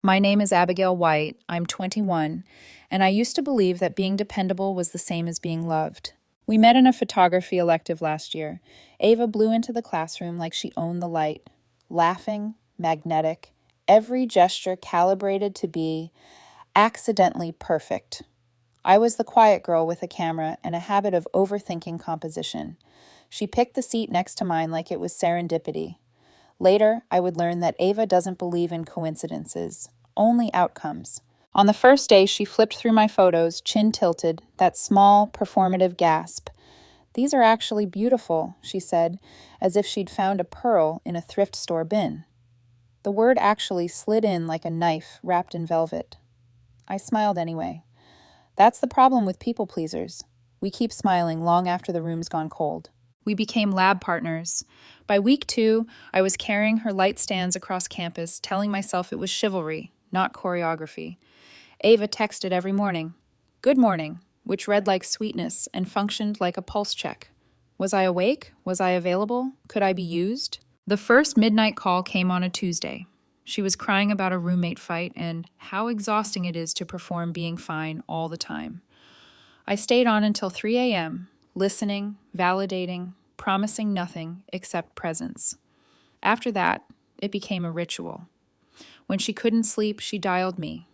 My name is Abigail White. I'm 21, and I used to believe that being dependable was the same as being loved. We met in a photography elective last year. Ava blew into the classroom like she owned the light, laughing, magnetic, every gesture calibrated to be accidentally perfect. I was the quiet girl with a camera and a habit of overthinking composition. She picked the seat next to mine like it was serendipity. Later, I would learn that Ava doesn't believe in coincidences, only outcomes. On the first day, she flipped through my photos, chin tilted, that small, performative gasp. "These are actually beautiful," she said, as if she'd found a pearl in a thrift store bin. The word actually slid in like a knife wrapped in velvet. I smiled anyway. That's the problem with people pleasers. We keep smiling long after the room's gone cold. We became lab partners. By week 2, I was carrying her light stands across campus, telling myself it was chivalry, not choreography. Ava texted every morning, "Good morning," which read like sweetness and functioned like a pulse check. Was I awake? Was I available? Could I be used? The first midnight call came on a Tuesday. She was crying about a roommate fight and how exhausting it is to perform being fine all the time. I stayed on until 3 a.m., listening, validating, promising nothing except presence. After that, it became a ritual. When she couldn't sleep, she dialed me.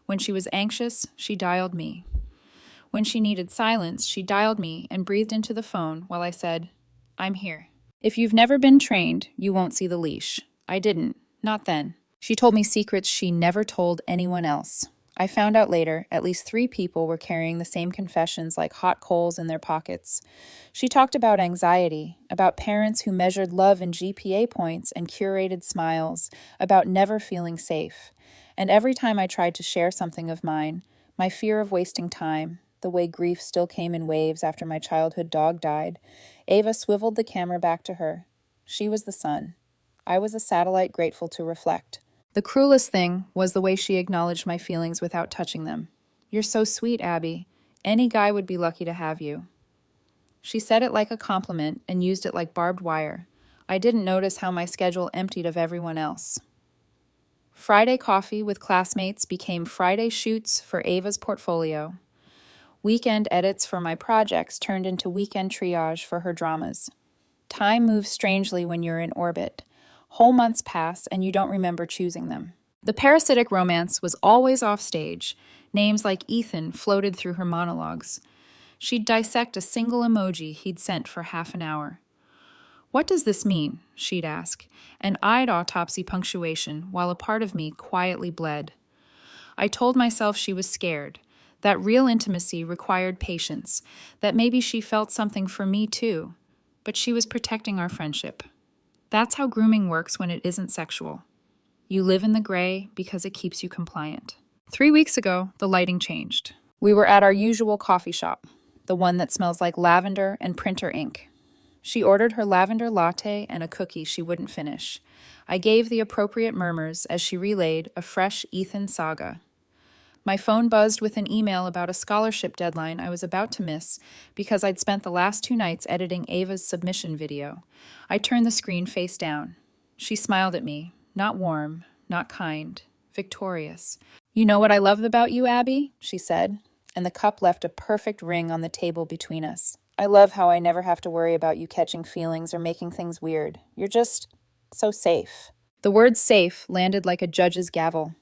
When she was anxious, she dialed me. When she needed silence, she dialed me and breathed into the phone while I said, "I'm here." If you've never been trained, you won't see the leash. I didn't. Not then. She told me secrets she never told anyone else. I found out later at least 3 people were carrying the same confessions like hot coals in their pockets. She talked about anxiety, about parents who measured love in GPA points and curated smiles, about never feeling safe. And every time I tried to share something of mine, my fear of wasting time, the way grief still came in waves after my childhood dog died, Ava swiveled the camera back to her. She was the sun. I was a satellite grateful to reflect. The cruelest thing was the way she acknowledged my feelings without touching them. "You're so sweet, Abby. Any guy would be lucky to have you." She said it like a compliment and used it like barbed wire. I didn't notice how my schedule emptied of everyone else. Friday coffee with classmates became Friday shoots for Ava's portfolio. Weekend edits for my projects turned into weekend triage for her dramas. Time moves strangely when you're in orbit. Whole months pass and you don't remember choosing them. The parasitic romance was always off stage. Names like Ethan floated through her monologues. She'd dissect a single emoji he'd sent for half an hour. "What does this mean?" she'd ask, and I'd autopsy punctuation while a part of me quietly bled. I told myself she was scared, that real intimacy required patience, that maybe she felt something for me too, but she was protecting our friendship. That's how grooming works when it isn't sexual. You live in the gray because it keeps you compliant. 3 weeks ago, the lighting changed. We were at our usual coffee shop, the one that smells like lavender and printer ink. She ordered her lavender latte and a cookie she wouldn't finish. I gave the appropriate murmurs as she relayed a fresh Ethan saga. My phone buzzed with an email about a scholarship deadline I was about to miss because I'd spent the last 2 nights editing Ava's submission video. I turned the screen face down. She smiled at me, not warm, not kind, victorious. "You know what I love about you, Abby?" she said, and the cup left a perfect ring on the table between us. "I love how I never have to worry about you catching feelings or making things weird. You're just so safe." The word safe landed like a judge's gavel.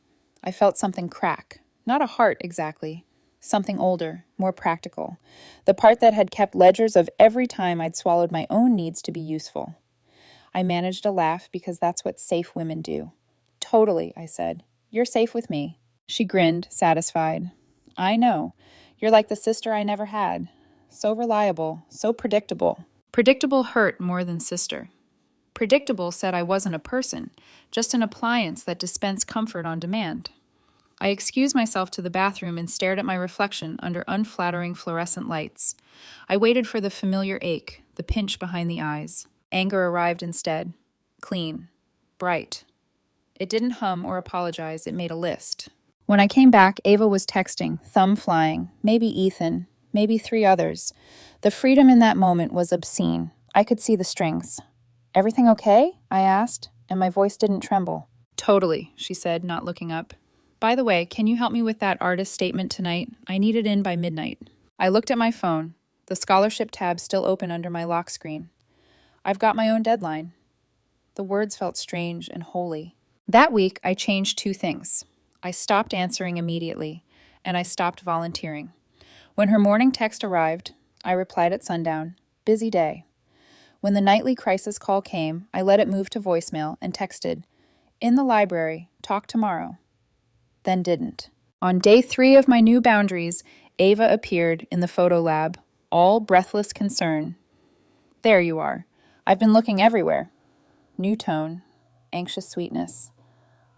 I felt something crack. Not a heart, exactly. Something older, more practical. The part that had kept ledgers of every time I'd swallowed my own needs to be useful. I managed a laugh because that's what safe women do. "Totally," I said. "You're safe with me." She grinned, satisfied. "I know. You're like the sister I never had. So reliable, so predictable." Predictable hurt more than sister. Predictable said I wasn't a person, just an appliance that dispensed comfort on demand. I excused myself to the bathroom and stared at my reflection under unflattering fluorescent lights. I waited for the familiar ache, the pinch behind the eyes. Anger arrived instead. Clean. Bright. It didn't hum or apologize, it made a list. When I came back, Ava was texting, thumb flying, maybe Ethan, maybe 3 others. The freedom in that moment was obscene. I could see the strings. "Everything okay?" I asked, and my voice didn't tremble. Totally, she said, not looking up. By the way, can you help me with that artist statement tonight? I need it in by midnight. I looked at my phone, the scholarship tab still open under my lock screen. I've got my own deadline. The words felt strange and holy. That week, I changed two things. I stopped answering immediately, and I stopped volunteering. When her morning text arrived, I replied at sundown, busy day. When the nightly crisis call came, I let it move to voicemail and texted, in the library, talk tomorrow. Then didn't. On day 3 of my new boundaries, Ava appeared in the photo lab, all breathless concern. There you are. I've been looking everywhere. New tone, anxious sweetness.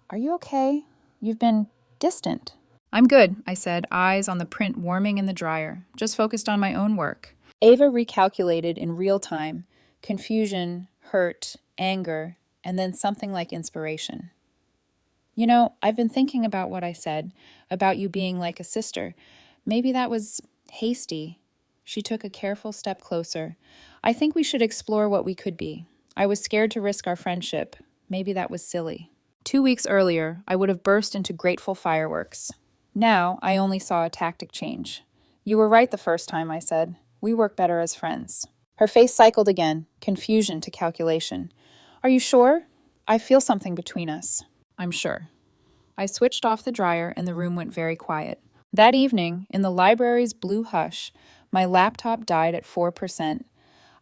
Are you okay? You've been distant. I'm good, I said, eyes on the print warming in the dryer, just focused on my own work. Ava recalculated in real time, confusion, hurt, anger, and then something like inspiration. You know, I've been thinking about what I said, about you being like a sister. Maybe that was hasty. She took a careful step closer. I think we should explore what we could be. I was scared to risk our friendship. Maybe that was silly. 2 weeks earlier, I would have burst into grateful fireworks. Now, I only saw a tactic change. You were right the first time, I said. We work better as friends. Her face cycled again, confusion to calculation. Are you sure? I feel something between us. I'm sure. I switched off the dryer and the room went very quiet. That evening, in the library's blue hush, my laptop died at 4%.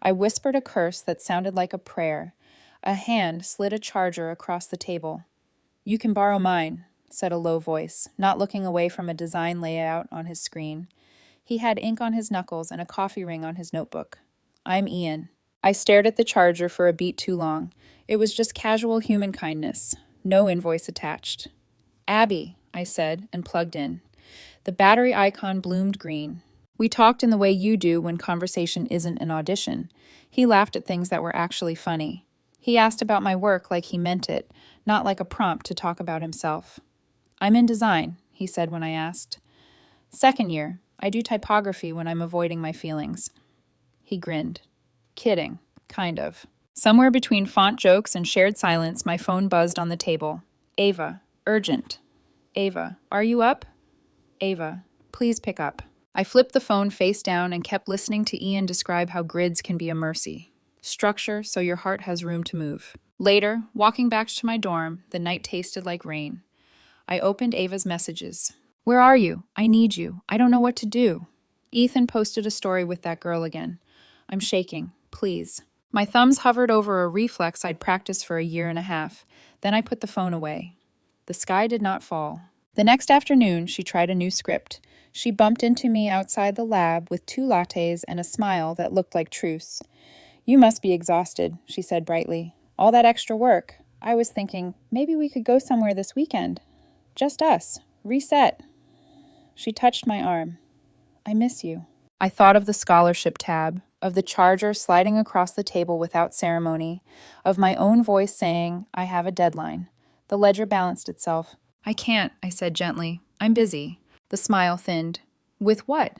I whispered a curse that sounded like a prayer. A hand slid a charger across the table. You can borrow mine, said a low voice, not looking away from a design layout on his screen. He had ink on his knuckles and a coffee ring on his notebook. I'm Ian. I stared at the charger for a beat too long. It was just casual human kindness. No invoice attached. Abby, I said, and plugged in. The battery icon bloomed green. We talked in the way you do when conversation isn't an audition. He laughed at things that were actually funny. He asked about my work like he meant it, not like a prompt to talk about himself. I'm in design, he said when I asked. Second year. I do typography when I'm avoiding my feelings. He grinned. Kidding. Kind of. Somewhere between font jokes and shared silence, my phone buzzed on the table. Ava. Urgent. Ava. Are you up? Ava. Please pick up. I flipped the phone face down and kept listening to Ian describe how grids can be a mercy. Structure so your heart has room to move. Later, walking back to my dorm, the night tasted like rain. I opened Ava's messages. Where are you? I need you. I don't know what to do. Ethan posted a story with that girl again. I'm shaking. Please. My thumbs hovered over a reflex I'd practiced for a year and a half. Then I put the phone away. The sky did not fall. The next afternoon, she tried a new script. She bumped into me outside the lab with 2 lattes and a smile that looked like truce. You must be exhausted, she said brightly. All that extra work. I was thinking, maybe we could go somewhere this weekend. Just us. Reset. She touched my arm. I miss you. I thought of the scholarship tab, of the charger sliding across the table without ceremony, of my own voice saying, I have a deadline. The ledger balanced itself. I can't, I said gently. I'm busy. The smile thinned. With what?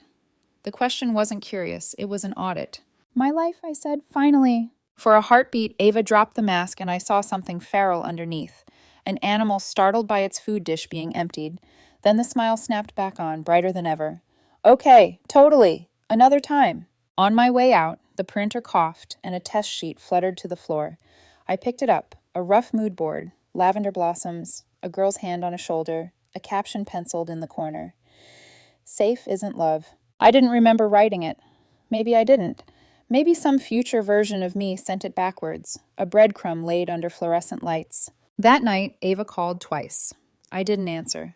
The question wasn't curious. It was an audit. My life, I said, finally. For a heartbeat, Ava dropped the mask and I saw something feral underneath. An animal startled by its food dish being emptied. Then the smile snapped back on, brighter than ever. Okay, totally. Another time. On my way out, the printer coughed and a test sheet fluttered to the floor. I picked it up, a rough mood board, lavender blossoms, a girl's hand on a shoulder, a caption penciled in the corner. Safe isn't love. I didn't remember writing it. Maybe I didn't. Maybe some future version of me sent it backwards, a breadcrumb laid under fluorescent lights. That night, Ava called twice. I didn't answer.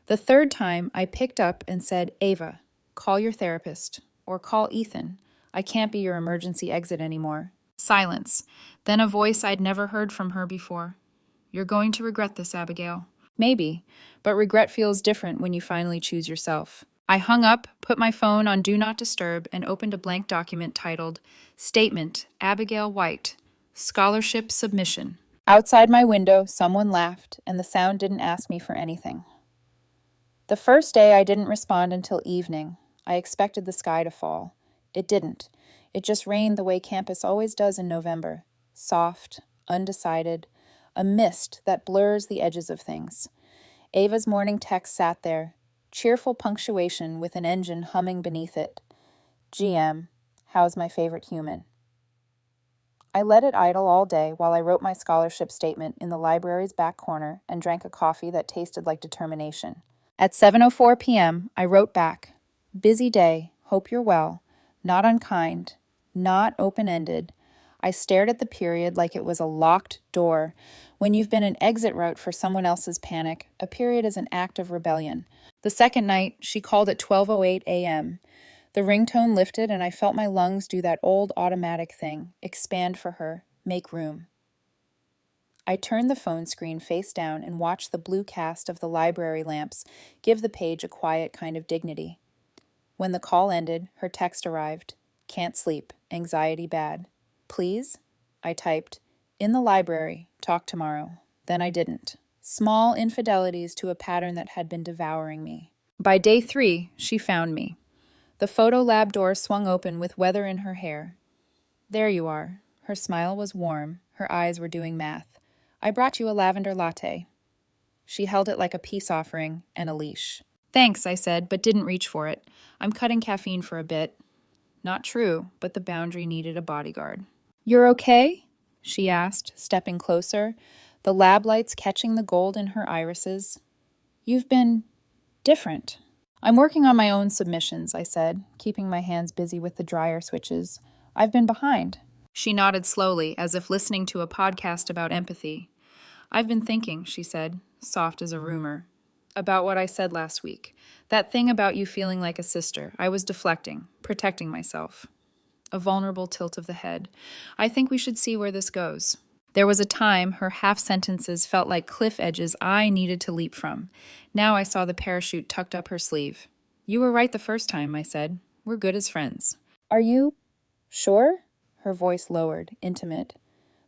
The third time, I picked up and said, Ava, call your therapist, or call Ethan. I can't be your emergency exit anymore. Silence. Then a voice I'd never heard from her before. You're going to regret this, Abigail. Maybe, but regret feels different when you finally choose yourself. I hung up, put my phone on Do Not Disturb, and opened a blank document titled, Statement, Abigail White, Scholarship Submission. Outside my window, someone laughed, and the sound didn't ask me for anything. The first day I didn't respond until evening. I expected the sky to fall. It didn't. It just rained the way campus always does in November. Soft, undecided, a mist that blurs the edges of things. Ava's morning text sat there, cheerful punctuation with an engine humming beneath it. GM, how's my favorite human? I let it idle all day while I wrote my scholarship statement in the library's back corner and drank a coffee that tasted like determination. At 7:04 p.m., I wrote back, busy day, hope you're well, not unkind, not open-ended. I stared at the period like it was a locked door. When you've been an exit route for someone else's panic, a period is an act of rebellion. The second night, she called at 12:08 a.m. The ringtone lifted and I felt my lungs do that old automatic thing, expand for her, make room. I turned the phone screen face down and watched the blue cast of the library lamps give the page a quiet kind of dignity. When the call ended, her text arrived. Can't sleep, anxiety bad. Please? I typed. In the library, talk tomorrow. Then I didn't. Small infidelities to a pattern that had been devouring me. By day 3, she found me. The photo lab door swung open with weather in her hair. There you are. Her smile was warm. Her eyes were doing math. I brought you a lavender latte. She held it like a peace offering and a leash. Thanks, I said, but didn't reach for it. I'm cutting caffeine for a bit. Not true, but the boundary needed a bodyguard. You're okay? She asked, stepping closer, the lab lights catching the gold in her irises. You've been different. I'm working on my own submissions, I said, keeping my hands busy with the dryer switches. I've been behind. She nodded slowly, as if listening to a podcast about empathy. I've been thinking, she said, soft as a rumor, about what I said last week. That thing about you feeling like a sister. I was deflecting, protecting myself. A vulnerable tilt of the head. I think we should see where this goes. There was a time her half-sentences felt like cliff edges I needed to leap from. Now I saw the parachute tucked up her sleeve. You were right the first time, I said. We're good as friends. Are you sure? Her voice lowered, intimate.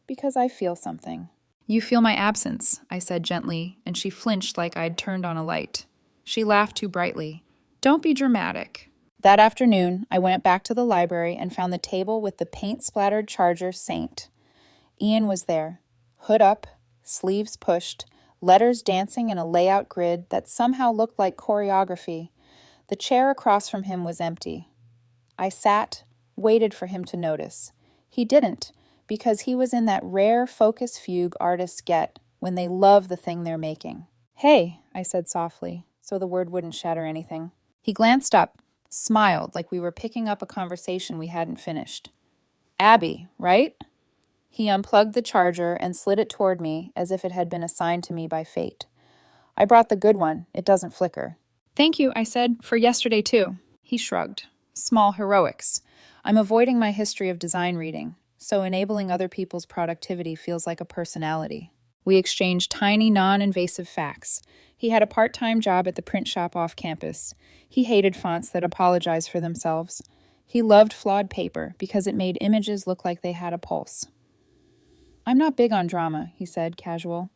Because I feel something. You feel my absence, I said gently, and she flinched like I'd turned on a light. She laughed too brightly. Don't be dramatic. That afternoon, I went back to the library and found the table with the paint-splattered charger Saint. Ian was there, hood up, sleeves pushed, letters dancing in a layout grid that somehow looked like choreography. The chair across from him was empty. I sat, waited for him to notice. He didn't, because he was in that rare focus fugue artists get when they love the thing they're making. Hey, I said softly, so the word wouldn't shatter anything. He glanced up, smiled like we were picking up a conversation we hadn't finished. Abby, right? He unplugged the charger and slid it toward me as if it had been assigned to me by fate. I brought the good one. It doesn't flicker. Thank you, I said, for yesterday too. He shrugged. Small heroics. I'm avoiding my history of design reading, so enabling other people's productivity feels like a personality. We exchanged tiny, non-invasive facts. He had a part-time job at the print shop off campus. He hated fonts that apologize for themselves. He loved flawed paper because it made images look like they had a pulse. I'm not big on drama, he said, casual.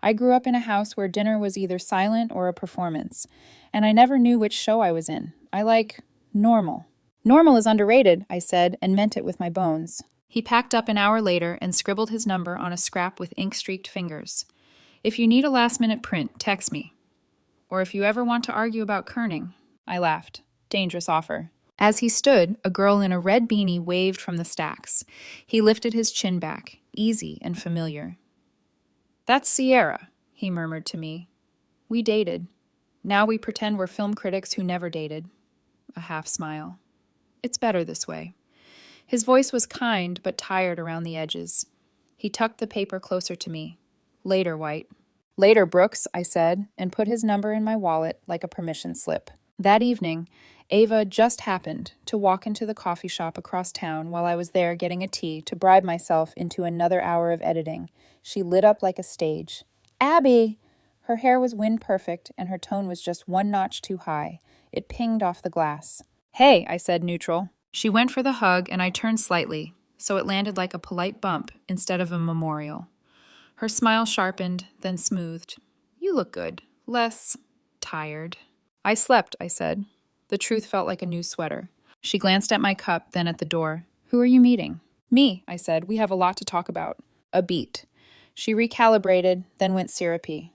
I grew up in a house where dinner was either silent or a performance, and I never knew which show I was in. I like normal. Normal is underrated, I said, and meant it with my bones. He packed up an hour later and scribbled his number on a scrap with ink-streaked fingers. If you need a last-minute print, text me. Or if you ever want to argue about kerning. I laughed. Dangerous offer. As he stood, a girl in a red beanie waved from the stacks. He lifted his chin back, easy and familiar. That's Sierra, he murmured to me. We dated. Now we pretend we're film critics who never dated. A half smile. It's better this way. His voice was kind but tired around the edges. He tucked the paper closer to me. Later, White. Later, Brooks, I said, and put his number in my wallet like a permission slip. That evening, Ava just happened to walk into the coffee shop across town while I was there getting a tea to bribe myself into another hour of editing. She lit up like a stage. Abby! Her hair was wind perfect, and her tone was just one notch too high. It pinged off the glass. Hey, I said, neutral. She went for the hug, and I turned slightly, so it landed like a polite bump instead of a memorial. Her smile sharpened, then smoothed. You look good. Less tired. I slept, I said. The truth felt like a new sweater. She glanced at my cup, then at the door. Who are you meeting? Me, I said. We have a lot to talk about. A beat. She recalibrated, then went syrupy.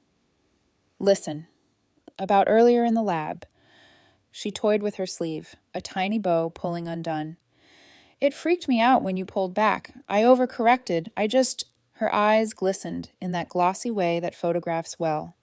Listen, about earlier in the lab. She toyed with her sleeve, a tiny bow pulling undone. It freaked me out when you pulled back. I overcorrected. Her eyes glistened in that glossy way that photographs well.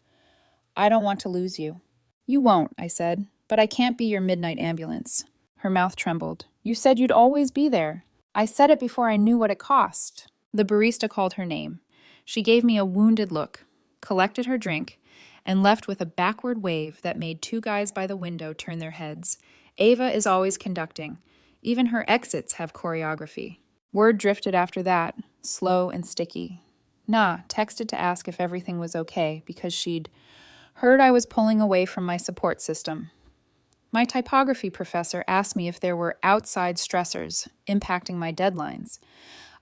I don't want to lose you. You won't, I said, but I can't be your midnight ambulance. Her mouth trembled. You said you'd always be there. I said it before I knew what it cost. The barista called her name. She gave me a wounded look, collected her drink, and left with a backward wave that made two guys by the window turn their heads. Ava is always conducting. Even her exits have choreography. Word drifted after that, slow and sticky. Nah texted to ask if everything was okay because she'd heard I was pulling away from my support system. My typography professor asked me if there were outside stressors impacting my deadlines.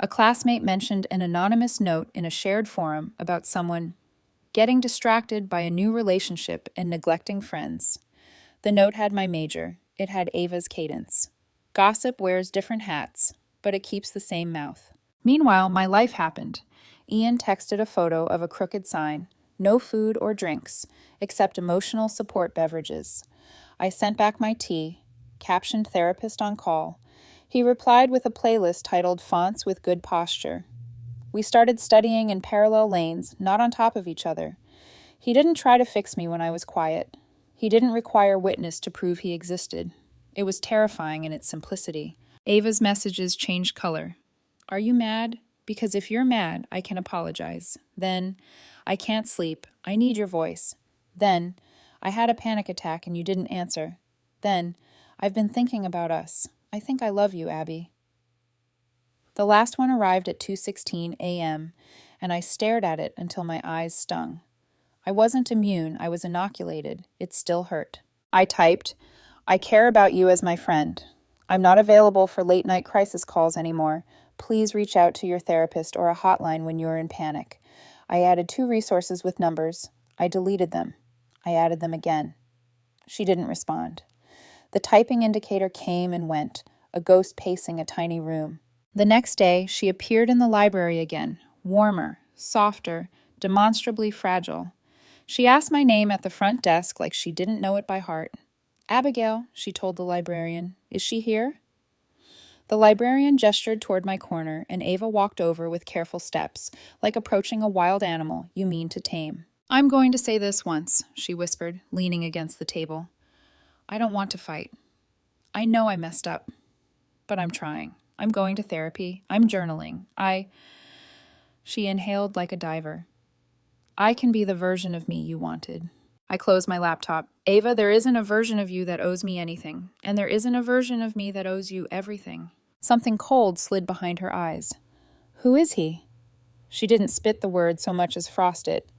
A classmate mentioned an anonymous note in a shared forum about someone getting distracted by a new relationship and neglecting friends. The note had my major. It had Ava's cadence. Gossip wears different hats, but it keeps the same mouth. Meanwhile, my life happened. Ian texted a photo of a crooked sign. No food or drinks, except emotional support beverages. I sent back my tea, captioned therapist on call. He replied with a playlist titled Fonts with Good Posture. We started studying in parallel lanes, not on top of each other. He didn't try to fix me when I was quiet. He didn't require witness to prove he existed. It was terrifying in its simplicity. Ava's messages changed color. Are you mad? Because if you're mad, I can apologize. Then, I can't sleep. I need your voice. Then, I had a panic attack and you didn't answer. Then, I've been thinking about us. I think I love you, Abby. The last one arrived at 2:16 a.m., and I stared at it until my eyes stung. I wasn't immune, I was inoculated. It still hurt. I typed, I care about you as my friend. I'm not available for late-night crisis calls anymore. Please reach out to your therapist or a hotline when you're in panic. I added 2 resources with numbers. I deleted them. I added them again. She didn't respond. The typing indicator came and went, a ghost pacing a tiny room. The next day, she appeared in the library again, warmer, softer, demonstrably fragile. She asked my name at the front desk like she didn't know it by heart. Abigail, she told the librarian. Is she here? The librarian gestured toward my corner, and Ava walked over with careful steps, like approaching a wild animal you mean to tame. I'm going to say this once, she whispered, leaning against the table. I don't want to fight. I know I messed up, but I'm trying. I'm going to therapy. I'm journaling. She inhaled like a diver. I can be the version of me you wanted. I closed my laptop. Ava, there isn't a version of you that owes me anything, and there isn't a version of me that owes you everything. Something cold slid behind her eyes. Who is he? She didn't spit the word so much as frost it.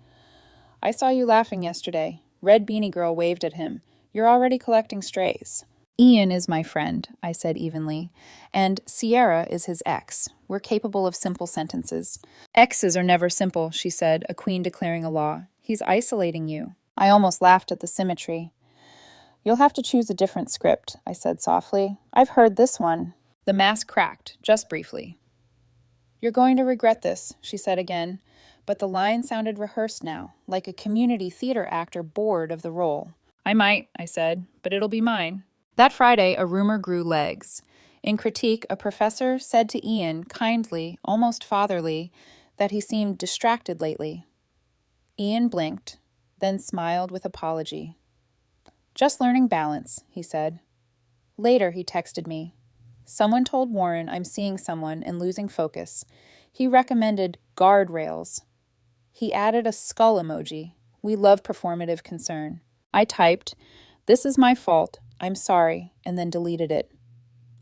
I saw you laughing yesterday. Red beanie girl waved at him. You're already collecting strays. Ian is my friend, I said evenly, and Sierra is his ex. We're capable of simple sentences. Exes are never simple, she said, a queen declaring a law. He's isolating you. I almost laughed at the symmetry. You'll have to choose a different script, I said softly. I've heard this one. The mask cracked, just briefly. You're going to regret this, she said again, but the line sounded rehearsed now, like a community theater actor bored of the role. I might, I said, but it'll be mine. That Friday, a rumor grew legs. In critique, a professor said to Ian, kindly, almost fatherly, that he seemed distracted lately. Ian blinked, then smiled with apology. Just learning balance, he said. Later, he texted me. Someone told Warren I'm seeing someone and losing focus. He recommended guardrails. He added a skull emoji. We love performative concern. I typed, this is my fault. I'm sorry, and then deleted it.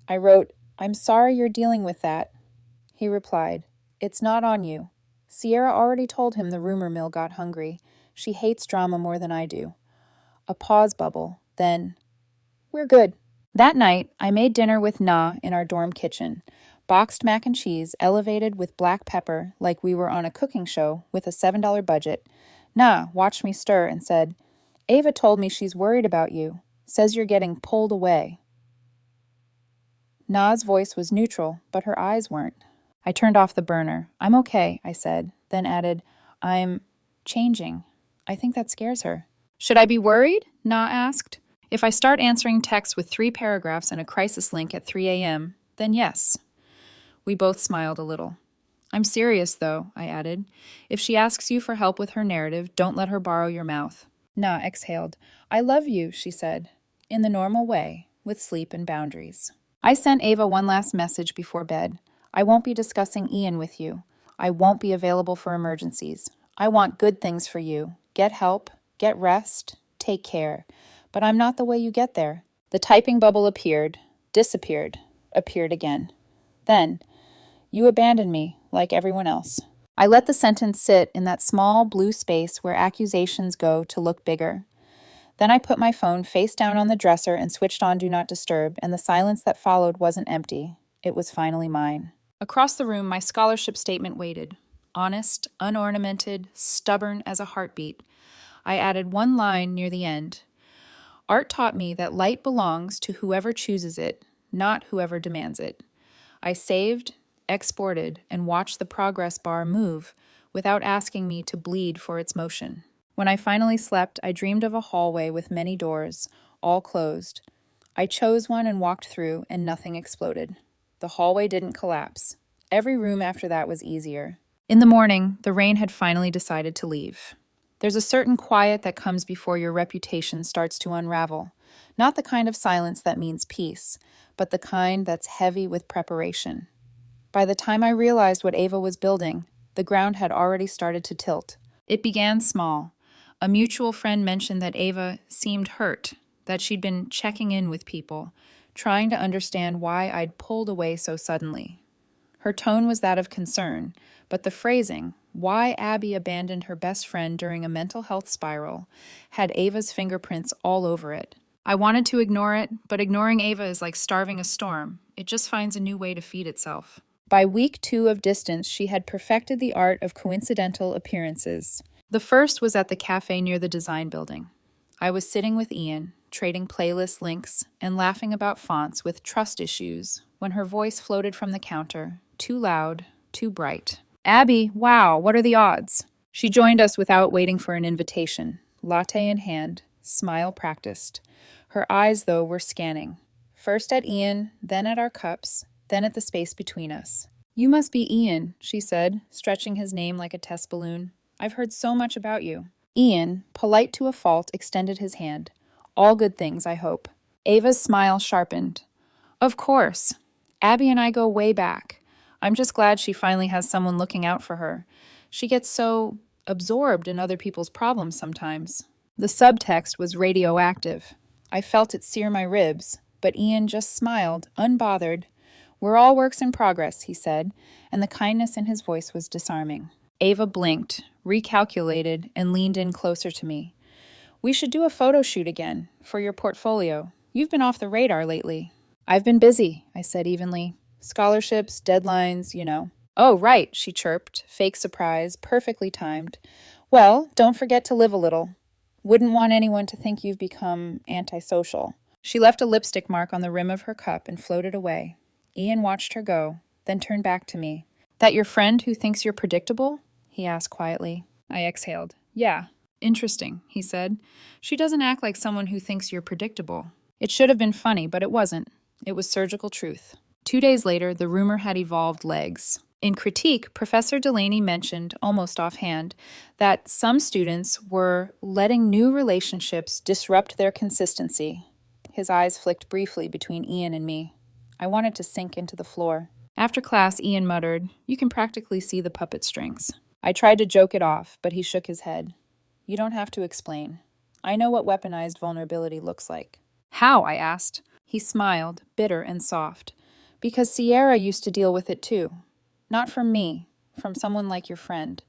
I wrote, I'm sorry you're dealing with that. He replied, it's not on you. Sierra already told him the rumor mill got hungry. She hates drama more than I do. A pause bubble, then, we're good. That night, I made dinner with Na in our dorm kitchen. Boxed mac and cheese elevated with black pepper like we were on a cooking show with a $7 budget. Na watched me stir and said, Ava told me she's worried about you. Says you're getting pulled away. Na's voice was neutral, but her eyes weren't. I turned off the burner. I'm okay, I said, then added, I'm changing. I think that scares her. Should I be worried? Na asked. If I start answering texts with 3 paragraphs and a crisis link at 3 a.m., then yes. We both smiled a little. I'm serious, though, I added. If she asks you for help with her narrative, don't let her borrow your mouth. Na exhaled. I love you, she said, in the normal way, with sleep and boundaries. I sent Ava one last message before bed. I won't be discussing Ian with you. I won't be available for emergencies. I want good things for you. Get help, get rest, take care. But I'm not the way you get there. The typing bubble appeared, disappeared, appeared again. Then, you abandoned me, like everyone else. I let the sentence sit in that small blue space where accusations go to look bigger. Then I put my phone face down on the dresser and switched on Do Not Disturb, and the silence that followed wasn't empty. It was finally mine. Across the room, my scholarship statement waited. Honest, unornamented, stubborn as a heartbeat. I added one line near the end. Art taught me that light belongs to whoever chooses it, not whoever demands it. I saved, exported, and watched the progress bar move without asking me to bleed for its motion. When I finally slept, I dreamed of a hallway with many doors, all closed. I chose one and walked through, and nothing exploded. The hallway didn't collapse. Every room after that was easier. In the morning, the rain had finally decided to leave. There's a certain quiet that comes before your reputation starts to unravel. Not the kind of silence that means peace, but the kind that's heavy with preparation. By the time I realized what Ava was building, the ground had already started to tilt. It began small. A mutual friend mentioned that Ava seemed hurt, that she'd been checking in with people, trying to understand why I'd pulled away so suddenly. Her tone was that of concern, but the phrasing, why Abby abandoned her best friend during a mental health spiral, had Ava's fingerprints all over it. I wanted to ignore it, but ignoring Ava is like starving a storm. It just finds a new way to feed itself. By week 2 of distance, she had perfected the art of coincidental appearances. The first was at the cafe near the design building. I was sitting with Ian, trading playlist links and laughing about fonts with trust issues, when her voice floated from the counter, too loud, too bright. Abby, wow, what are the odds? She joined us without waiting for an invitation, latte in hand, smile practiced. Her eyes, though, were scanning. First at Ian, then at our cups, then at the space between us. You must be Ian, she said, stretching his name like a test balloon. I've heard so much about you. Ian, polite to a fault, extended his hand. All good things, I hope. Ava's smile sharpened. Of course. Abby and I go way back. I'm just glad she finally has someone looking out for her. She gets so absorbed in other people's problems sometimes. The subtext was radioactive. I felt it sear my ribs, but Ian just smiled, unbothered. We're all works in progress, he said, and the kindness in his voice was disarming. Ava blinked, recalculated, and leaned in closer to me. We should do a photo shoot again, for your portfolio. You've been off the radar lately. I've been busy, I said evenly. Scholarships, deadlines, you know. Oh, right, she chirped, fake surprise, perfectly timed. Well, don't forget to live a little. Wouldn't want anyone to think you've become antisocial. She left a lipstick mark on the rim of her cup and floated away. Ian watched her go, then turned back to me. That your friend who thinks you're predictable? He asked quietly. I exhaled. Yeah. Interesting, he said. She doesn't act like someone who thinks you're predictable. It should have been funny, but it wasn't. It was surgical truth. 2 days later, the rumor had evolved legs. In critique, Professor Delaney mentioned, almost offhand, that some students were letting new relationships disrupt their consistency. His eyes flicked briefly between Ian and me. I wanted to sink into the floor. After class, Ian muttered, You can practically see the puppet strings. I tried to joke it off, but he shook his head. You don't have to explain. I know what weaponized vulnerability looks like. How? I asked. He smiled, bitter and soft. Because Sierra used to deal with it too. Not from me, from someone like your friend,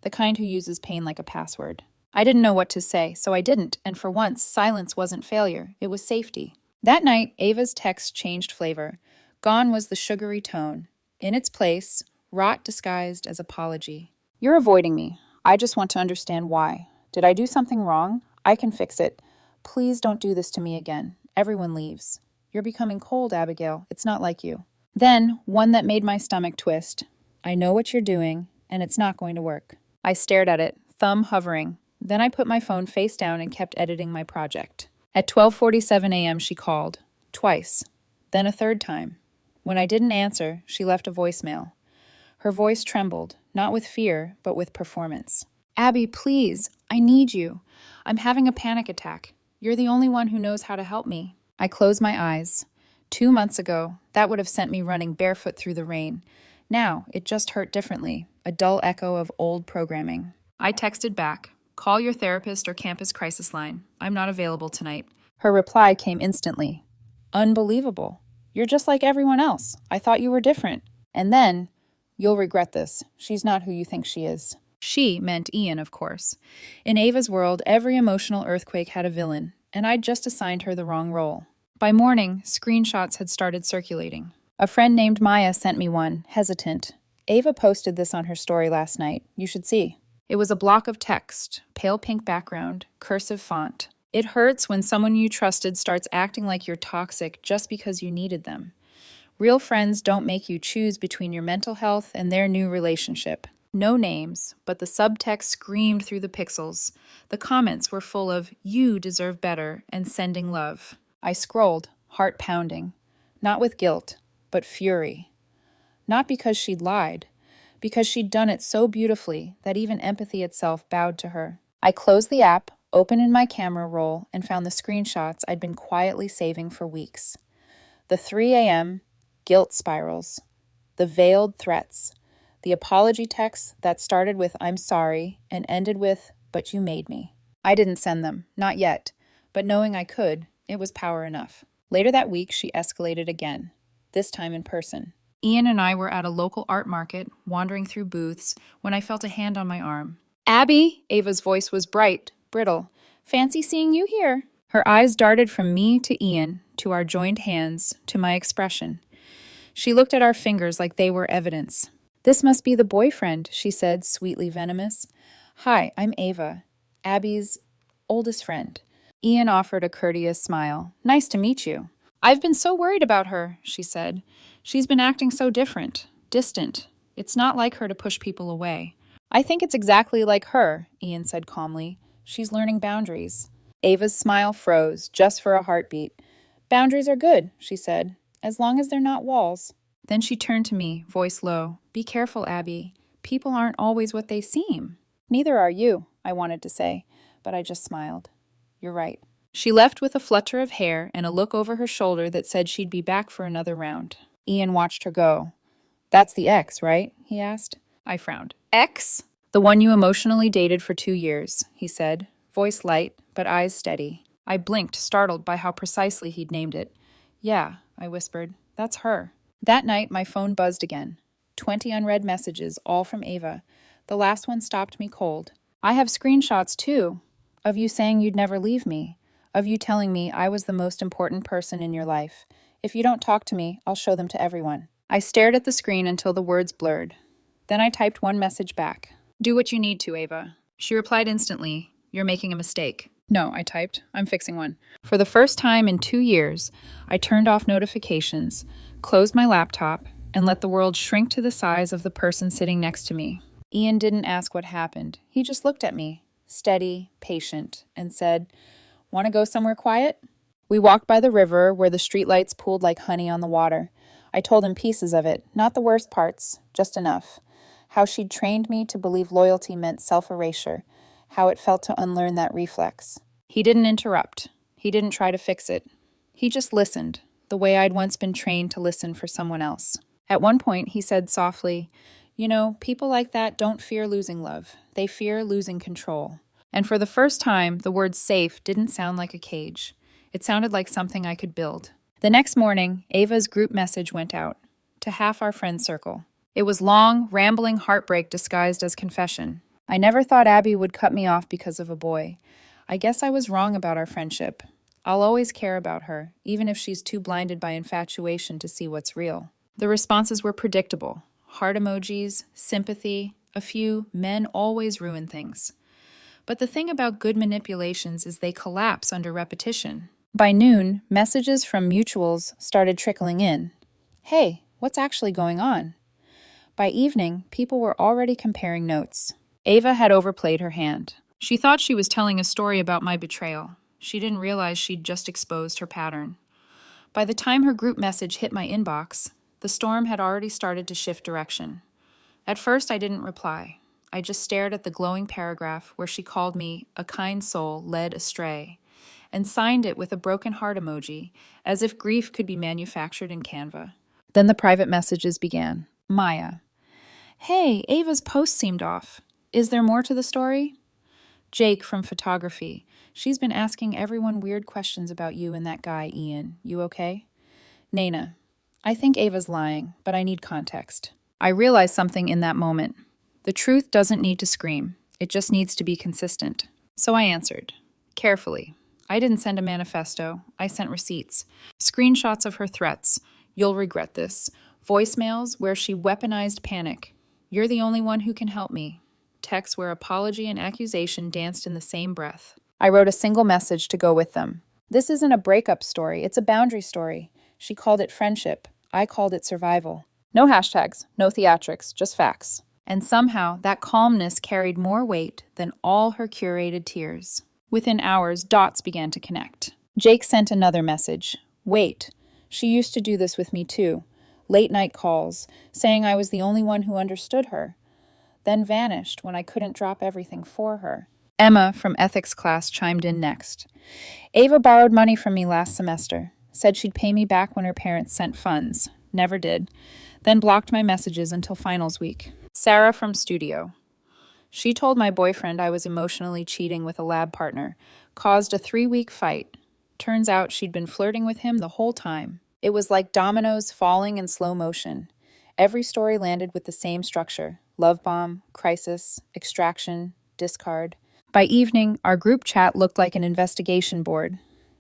the kind who uses pain like a password. I didn't know what to say, so I didn't, and for once, silence wasn't failure, it was safety. That night, Ava's text changed flavor. Gone was the sugary tone. In its place, rot disguised as apology. You're avoiding me. I just want to understand why. Did I do something wrong? I can fix it. Please don't do this to me again. Everyone leaves. You're becoming cold, Abigail. It's not like you. Then, one that made my stomach twist. I know what you're doing, and it's not going to work. I stared at it, thumb hovering. Then I put my phone face down and kept editing my project. At 12:47 a.m., she called. Twice. Then a third time. When I didn't answer, she left a voicemail. Her voice trembled, not with fear, but with performance. Abby, please, I need you. I'm having a panic attack. You're the only one who knows how to help me. I closed my eyes. 2 months ago, that would have sent me running barefoot through the rain. Now, it just hurt differently, a dull echo of old programming. I texted back, call your therapist or campus crisis line. I'm not available tonight. Her reply came instantly. Unbelievable. You're just like everyone else. I thought you were different. And then, you'll regret this. She's not who you think she is. She meant Ian, of course. In Ava's world, every emotional earthquake had a villain, and I'd just assigned her the wrong role. By morning, screenshots had started circulating. A friend named Maya sent me one, hesitant. Ava posted this on her story last night. You should see. It was a block of text, pale pink background, cursive font. It hurts when someone you trusted starts acting like you're toxic just because you needed them. Real friends don't make you choose between your mental health and their new relationship. No names, but the subtext screamed through the pixels. The comments were full of, you deserve better, and sending love. I scrolled, heart pounding. Not with guilt, but fury. Not because she'd lied, because she'd done it so beautifully that even empathy itself bowed to her. I closed the app, opened in my camera roll, and found the screenshots I'd been quietly saving for weeks. The 3 a.m. guilt spirals, the veiled threats, the apology texts that started with I'm sorry and ended with but you made me. I didn't send them, not yet, but knowing I could, it was power enough. Later that week, she escalated again, this time in person. Ian and I were at a local art market, wandering through booths, when I felt a hand on my arm. Abby! Ava's voice was bright, brittle. Fancy seeing you here. Her eyes darted from me to Ian, to our joined hands, to my expression. She looked at our fingers like they were evidence. This must be the boyfriend, she said, sweetly venomous. Hi, I'm Ava, Abby's oldest friend. Ian offered a courteous smile. Nice to meet you. I've been so worried about her, she said. She's been acting so different, distant. It's not like her to push people away. I think it's exactly like her, Ian said calmly. She's learning boundaries. Ava's smile froze, just for a heartbeat. Boundaries are good, she said, as long as they're not walls. Then she turned to me, voice low. Be careful, Abby. People aren't always what they seem. Neither are you, I wanted to say, but I just smiled. You're right. She left with a flutter of hair and a look over her shoulder that said she'd be back for another round. Ian watched her go. That's the ex, right? He asked. I frowned. Ex? The one you emotionally dated for 2 years, he said, voice light, but eyes steady. I blinked, startled by how precisely he'd named it. Yeah, I whispered. That's her. That night, my phone buzzed again. 20 unread messages, all from Ava. The last one stopped me cold. I have screenshots, too, of you saying you'd never leave me, of you telling me I was the most important person in your life. If you don't talk to me, I'll show them to everyone. I stared at the screen until the words blurred. Then I typed one message back. Do what you need to, Ava. She replied instantly, You're making a mistake. No, I typed. I'm fixing one. For the first time in 2 years, I turned off notifications, closed my laptop, and let the world shrink to the size of the person sitting next to me. Ian didn't ask what happened. He just looked at me, steady, patient, and said, Want to go somewhere quiet? We walked by the river where the streetlights pooled like honey on the water. I told him pieces of it, not the worst parts, just enough. How she'd trained me to believe loyalty meant self-erasure, how it felt to unlearn that reflex. He didn't interrupt. He didn't try to fix it. He just listened, the way I'd once been trained to listen for someone else. At one point, he said softly, You know, people like that don't fear losing love. They fear losing control. And for the first time, the word safe didn't sound like a cage. It sounded like something I could build. The next morning, Ava's group message went out, to half our friend circle. It was long, rambling heartbreak disguised as confession. I never thought Abby would cut me off because of a boy. I guess I was wrong about our friendship. I'll always care about her, even if she's too blinded by infatuation to see what's real. The responses were predictable. Heart emojis, sympathy, a few men always ruin things. But the thing about good manipulations is they collapse under repetition. By noon, messages from mutuals started trickling in. Hey, what's actually going on? By evening, people were already comparing notes. Ava had overplayed her hand. She thought she was telling a story about my betrayal. She didn't realize she'd just exposed her pattern. By the time her group message hit my inbox, the storm had already started to shift direction. At first, I didn't reply. I just stared at the glowing paragraph where she called me a kind soul led astray, and signed it with a broken heart emoji, as if grief could be manufactured in Canva. Then the private messages began. Maya. Hey, Ava's post seemed off. Is there more to the story? Jake from photography. She's been asking everyone weird questions about you and that guy, Ian. You okay? Naina. I think Ava's lying, but I need context. I realized something in that moment. The truth doesn't need to scream. It just needs to be consistent. So I answered. Carefully. I didn't send a manifesto. I sent receipts. Screenshots of her threats. You'll regret this. Voicemails where she weaponized panic. You're the only one who can help me. Texts where apology and accusation danced in the same breath. I wrote a single message to go with them. This isn't a breakup story. It's a boundary story. She called it friendship. I called it survival. No hashtags, no theatrics, just facts. And somehow that calmness carried more weight than all her curated tears. Within hours, dots began to connect. Jake sent another message. Wait. She used to do this with me too. Late night calls, saying I was the only one who understood her. Then vanished when I couldn't drop everything for her. Emma from ethics class chimed in next. Ava borrowed money from me last semester. Said she'd pay me back when her parents sent funds. Never did. Then blocked my messages until finals week. Sarah from studio. She told my boyfriend I was emotionally cheating with a lab partner. Caused a 3-week fight. Turns out she'd been flirting with him the whole time. It was like dominoes falling in slow motion. Every story landed with the same structure. Love bomb, crisis, extraction, discard. By evening, our group chat looked like an investigation board.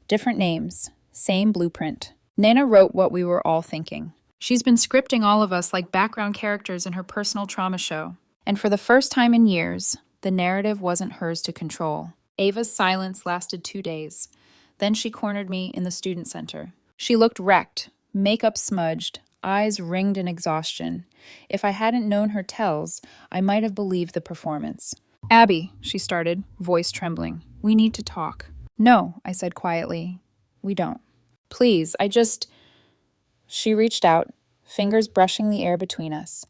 Different names, same blueprint. Nana wrote what we were all thinking. She's been scripting all of us like background characters in her personal trauma show. And for the first time in years, the narrative wasn't hers to control. Ava's silence lasted 2 days. Then she cornered me in the student center. She looked wrecked, makeup smudged, eyes ringed in exhaustion. If I hadn't known her tells, I might have believed the performance. Abby, she started, voice trembling. We need to talk. No, I said quietly. We don't. Please, She reached out, fingers brushing the air between us.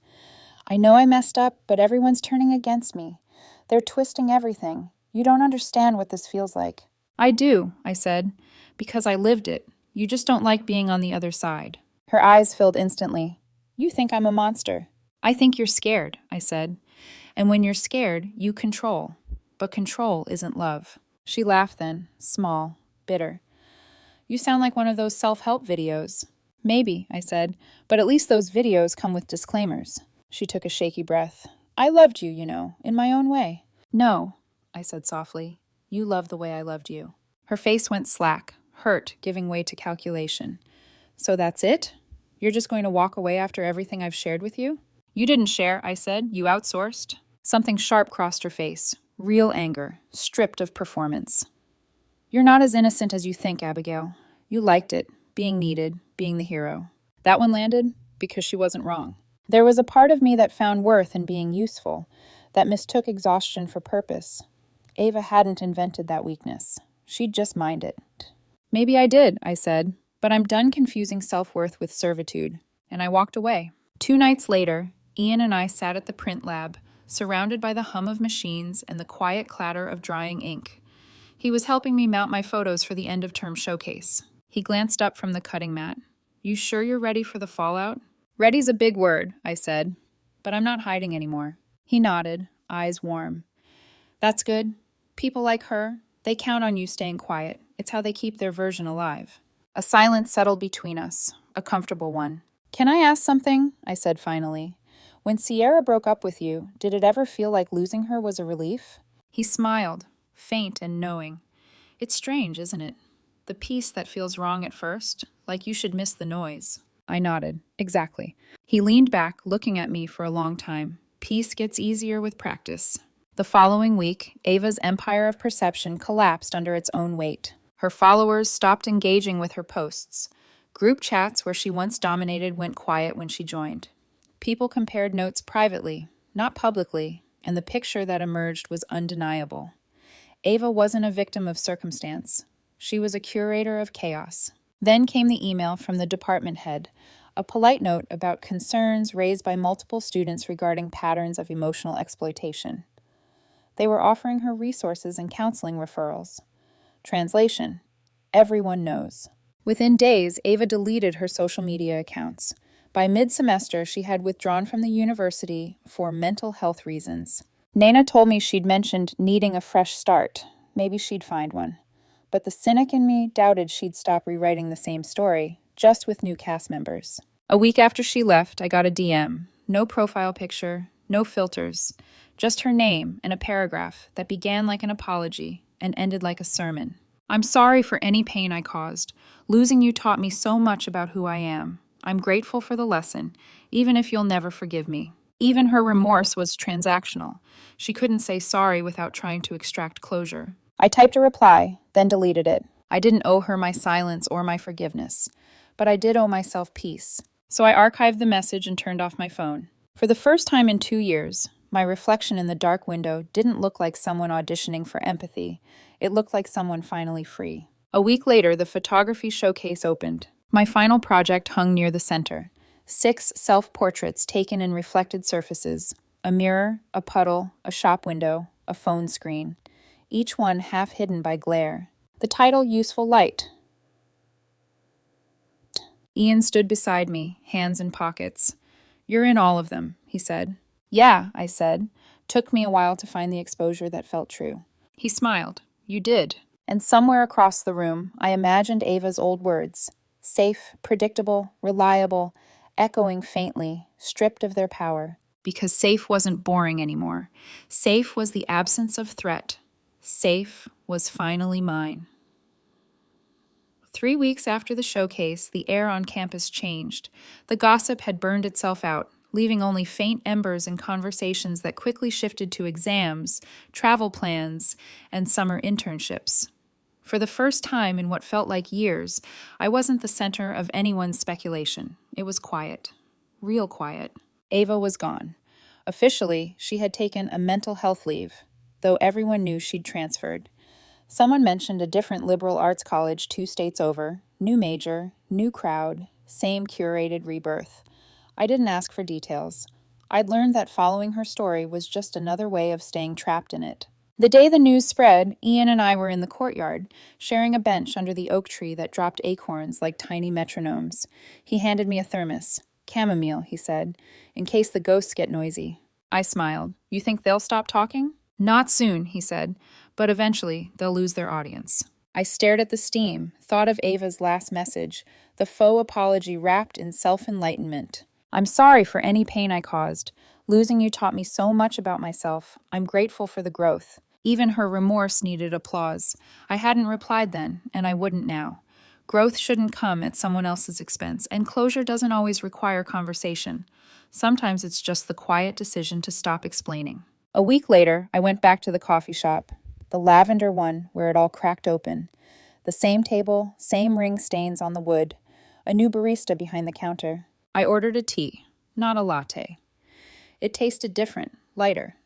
I know I messed up, but everyone's turning against me. They're twisting everything. You don't understand what this feels like. I do, I said, because I lived it. You just don't like being on the other side. Her eyes filled instantly. You think I'm a monster. I think you're scared, I said. And when you're scared, you control. But control isn't love. She laughed then, small, bitter. You sound like one of those self-help videos. Maybe, I said, but at least those videos come with disclaimers. She took a shaky breath. I loved you, in my own way. No, I said softly. You love the way I loved you. Her face went slack, hurt, giving way to calculation. So that's it? You're just going to walk away after everything I've shared with you? You didn't share, I said. You outsourced. Something sharp crossed her face. Real anger, stripped of performance. You're not as innocent as you think, Abigail. You liked it, being needed, being the hero. That one landed because she wasn't wrong. There was a part of me that found worth in being useful, that mistook exhaustion for purpose. Ava hadn't invented that weakness. She'd just mined it. Maybe I did, I said, but I'm done confusing self-worth with servitude. And I walked away. 2 nights later, Ian and I sat at the print lab, surrounded by the hum of machines and the quiet clatter of drying ink. He was helping me mount my photos for the end-of-term showcase. He glanced up from the cutting mat. You sure you're ready for the fallout? Ready's a big word, I said, but I'm not hiding anymore. He nodded, eyes warm. That's good. People like her, they count on you staying quiet. It's how they keep their version alive. A silence settled between us, a comfortable one. Can I ask something? I said finally. When Sierra broke up with you, did it ever feel like losing her was a relief? He smiled, faint and knowing. It's strange, isn't it? The peace that feels wrong at first, like you should miss the noise. I nodded. Exactly. He leaned back, looking at me for a long time. Peace gets easier with practice. The following week, Ava's empire of perception collapsed under its own weight. Her followers stopped engaging with her posts. Group chats where she once dominated went quiet when she joined. People compared notes privately, not publicly, and the picture that emerged was undeniable. Ava wasn't a victim of circumstance. She was a curator of chaos. Then came the email from the department head, a polite note about concerns raised by multiple students regarding patterns of emotional exploitation. They were offering her resources and counseling referrals. Translation: everyone knows. Within days, Ava deleted her social media accounts. By mid-semester, she had withdrawn from the university for mental health reasons. Nana told me she'd mentioned needing a fresh start. Maybe she'd find one. But the cynic in me doubted she'd stop rewriting the same story, just with new cast members. A week after she left, I got a DM. No profile picture, no filters, just her name and a paragraph that began like an apology and ended like a sermon. I'm sorry for any pain I caused. Losing you taught me so much about who I am. I'm grateful for the lesson, even if you'll never forgive me. Even her remorse was transactional. She couldn't say sorry without trying to extract closure. I typed a reply, then deleted it. I didn't owe her my silence or my forgiveness, but I did owe myself peace. So I archived the message and turned off my phone. For the first time in 2 years, my reflection in the dark window didn't look like someone auditioning for empathy. It looked like someone finally free. A week later, the photography showcase opened. My final project hung near the center. 6 self-portraits taken in reflected surfaces: a mirror, a puddle, a shop window, a phone screen, each one half hidden by glare. The title, Useful Light. Ian stood beside me, hands in pockets. "You're in all of them," he said. "Yeah," I said. Took me a while to find the exposure that felt true. He smiled. "You did." And somewhere across the room, I imagined Ava's old words. Safe, predictable, reliable, echoing faintly, stripped of their power. Because safe wasn't boring anymore. Safe was the absence of threat. Safe was finally mine. 3 weeks after the showcase, the air on campus changed. The gossip had burned itself out, leaving only faint embers in conversations that quickly shifted to exams, travel plans, and summer internships. For the first time in what felt like years, I wasn't the center of anyone's speculation. It was quiet. Real quiet. Ava was gone. Officially, she had taken a mental health leave, though everyone knew she'd transferred. Someone mentioned a different liberal arts college 2 states over, new major, new crowd, same curated rebirth. I didn't ask for details. I'd learned that following her story was just another way of staying trapped in it. The day the news spread, Ian and I were in the courtyard, sharing a bench under the oak tree that dropped acorns like tiny metronomes. He handed me a thermos. "Chamomile," he said, "in case the ghosts get noisy." I smiled. "You think they'll stop talking?" "Not soon," he said, "but eventually they'll lose their audience." I stared at the steam, thought of Ava's last message, the faux apology wrapped in self-enlightenment. "I'm sorry for any pain I caused. Losing you taught me so much about myself. I'm grateful for the growth." Even her remorse needed applause. I hadn't replied then, and I wouldn't now. Growth shouldn't come at someone else's expense, and closure doesn't always require conversation. Sometimes it's just the quiet decision to stop explaining. A week later, I went back to the coffee shop, the lavender one where it all cracked open. The same table, same ring stains on the wood, a new barista behind the counter. I ordered a tea, not a latte. It tasted different, lighter.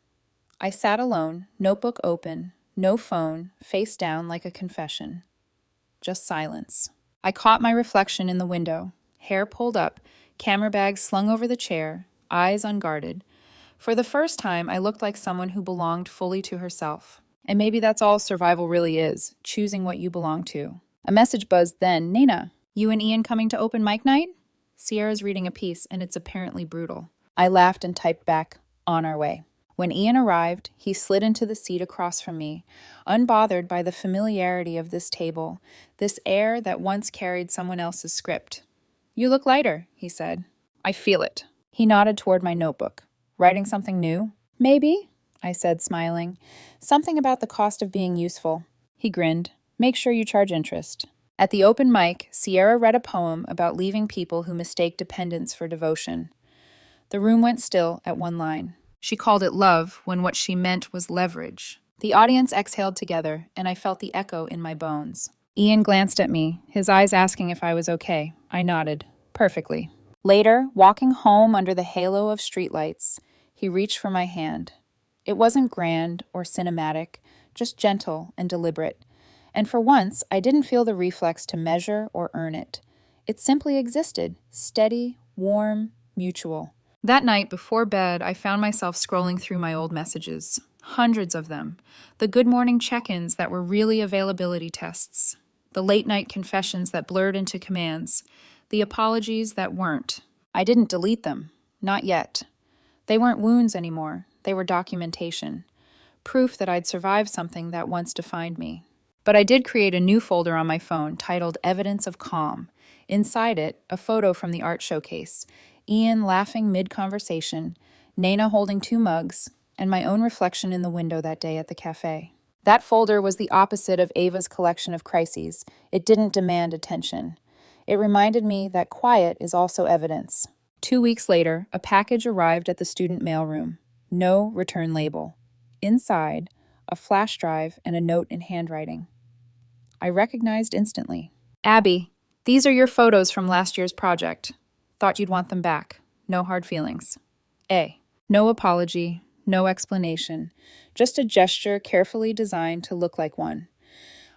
I sat alone, notebook open, no phone, face down like a confession. Just silence. I caught my reflection in the window, hair pulled up, camera bag slung over the chair, eyes unguarded. For the first time, I looked like someone who belonged fully to herself. And maybe that's all survival really is, choosing what you belong to. A message buzzed then. "Nina, you and Ian coming to open mic night?" Sierra's reading a piece, and it's apparently brutal. I laughed and typed back, "On our way." When Ian arrived, he slid into the seat across from me, unbothered by the familiarity of this table, this air that once carried someone else's script. "You look lighter," he said. "I feel it." He nodded toward my notebook. "Writing something new?" "Maybe," I said, smiling. "Something about the cost of being useful." He grinned. "Make sure you charge interest." At the open mic, Sierra read a poem about leaving people who mistake dependence for devotion. The room went still at one line. She called it love when what she meant was leverage. The audience exhaled together, and I felt the echo in my bones. Ian glanced at me, his eyes asking if I was okay. I nodded. "Perfectly." Later, walking home under the halo of streetlights, he reached for my hand. It wasn't grand or cinematic, just gentle and deliberate. And for once, I didn't feel the reflex to measure or earn it. It simply existed, steady, warm, mutual. That night before bed, I found myself scrolling through my old messages. Hundreds of them. The good morning check-ins that were really availability tests. The late night confessions that blurred into commands. The apologies that weren't. I didn't delete them. Not yet. They weren't wounds anymore. They were documentation. Proof that I'd survived something that once defined me. But I did create a new folder on my phone titled Evidence of Calm. Inside it, a photo from the art showcase, Ian laughing mid-conversation, Nana holding 2 mugs, and my own reflection in the window that day at the cafe. That folder was the opposite of Ava's collection of crises. It didn't demand attention. It reminded me that quiet is also evidence. 2 weeks later, a package arrived at the student mailroom. No return label. Inside, a flash drive and a note in handwriting. I recognized instantly. Abby, these are your photos from last year's project. Thought you'd want them back. No hard feelings. A. No apology, no explanation. Just a gesture carefully designed to look like one.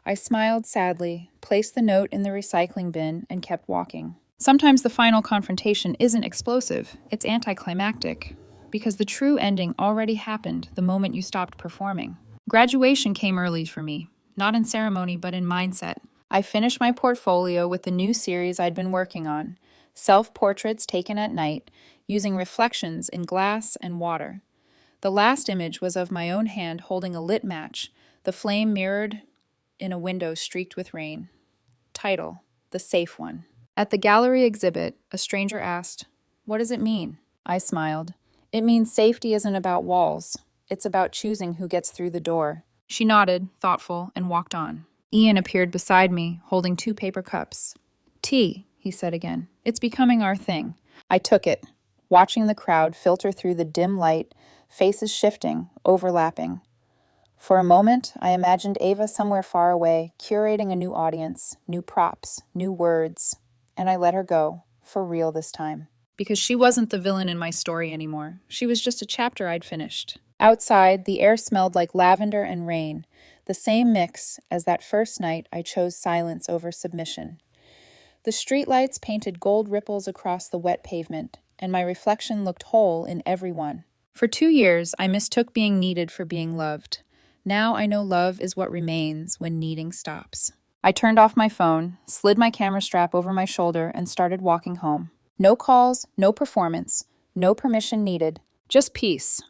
I smiled sadly, placed the note in the recycling bin, and kept walking. Sometimes the final confrontation isn't explosive, it's anticlimactic, because the true ending already happened the moment you stopped performing. Graduation came early for me, not in ceremony but in mindset. I finished my portfolio with the new series I'd been working on, self-portraits taken at night, using reflections in glass and water. The last image was of my own hand holding a lit match, the flame mirrored in a window streaked with rain. Title: The Safe One. At the gallery exhibit, a stranger asked, "What does it mean?" I smiled. "It means safety isn't about walls. It's about choosing who gets through the door." She nodded, thoughtful, and walked on. Ian appeared beside me, holding 2 paper cups. "Tea," he said again. "It's becoming our thing." I took it, watching the crowd filter through the dim light, faces shifting, overlapping. For a moment, I imagined Ava somewhere far away, curating a new audience, new props, new words, and I let her go, for real this time. Because she wasn't the villain in my story anymore. She was just a chapter I'd finished. Outside, the air smelled like lavender and rain, the same mix as that first night I chose silence over submission. The streetlights painted gold ripples across the wet pavement, and my reflection looked whole in every one. For 2 years, I mistook being needed for being loved. Now I know love is what remains when needing stops. I turned off my phone, slid my camera strap over my shoulder, and started walking home. No calls, no performance, no permission needed, just peace.